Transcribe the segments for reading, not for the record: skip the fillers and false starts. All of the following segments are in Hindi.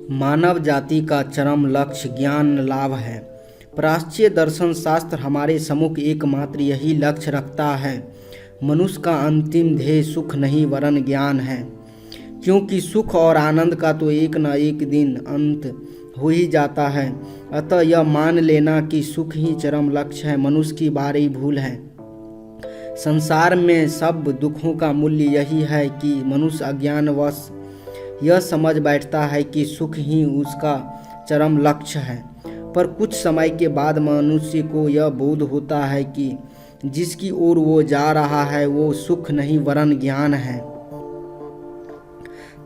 मानव जाति का चरम लक्ष्य ज्ञान लाभ है। प्राच्य दर्शन शास्त्र हमारे सम्मुख एकमात्र यही लक्ष्य रखता है। मनुष्य का अंतिम ध्येय सुख नहीं वरन ज्ञान है, क्योंकि सुख और आनंद का तो एक न एक दिन अंत हो ही जाता है। अतः यह मान लेना कि सुख ही चरम लक्ष्य है मनुष्य की भारी भूल है। संसार में सब दुखों का मूल्य यही है कि मनुष्य अज्ञानवश यह समझ बैठता है कि सुख ही उसका चरम लक्ष्य है। पर कुछ समय के बाद मनुष्य को यह बोध होता है कि जिसकी ओर वो जा रहा है वो सुख नहीं वरन ज्ञान है,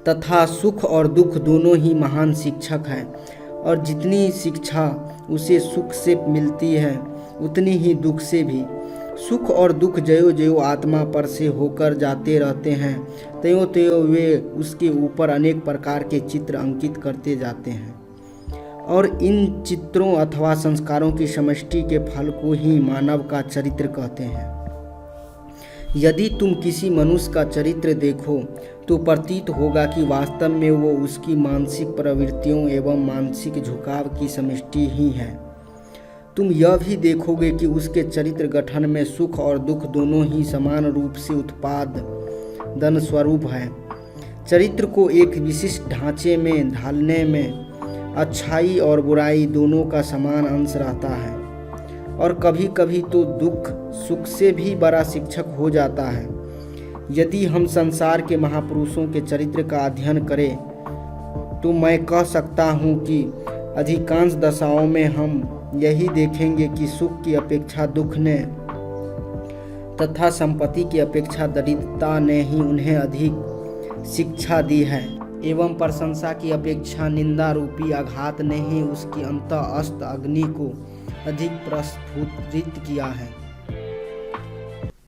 तथा सुख और दुख दोनों ही महान शिक्षक हैं। और जितनी शिक्षा उसे सुख से मिलती है उतनी ही दुख से भी। सुख और दुख ज्यों ज्यों आत्मा पर से होकर जाते रहते हैं त्यों त्यों वे उसके ऊपर अनेक प्रकार के चित्र अंकित करते जाते हैं, और इन चित्रों अथवा संस्कारों की समष्टि के फल को ही मानव का चरित्र कहते हैं। यदि तुम किसी मनुष्य का चरित्र देखो तो प्रतीत होगा कि वास्तव में वो उसकी मानसिक प्रवृत्तियों एवं मानसिक झुकाव की समष्टि ही है। तुम यह भी देखोगे कि उसके चरित्र गठन में सुख और दुख दोनों ही समान रूप से उत्पादन स्वरूप है। चरित्र को एक विशिष्ट ढांचे में ढालने में अच्छाई और बुराई दोनों का समान अंश रहता है, और कभी कभी तो दुख सुख से भी बड़ा शिक्षक हो जाता है। यदि हम संसार के महापुरुषों के चरित्र का अध्ययन करें तो मैं कह सकता हूँ कि अधिकांश दशाओं में हम यही देखेंगे कि सुख की अपेक्षा दुख ने तथा संपत्ति की अपेक्षा दरिद्रता ने ही उन्हें अधिक शिक्षा दी है, एवं प्रशंसा की अपेक्षा निंदा रूपी आघात ने ही उसकी अंतःस्थ अग्नि को अधिक प्रस्फुटित किया है।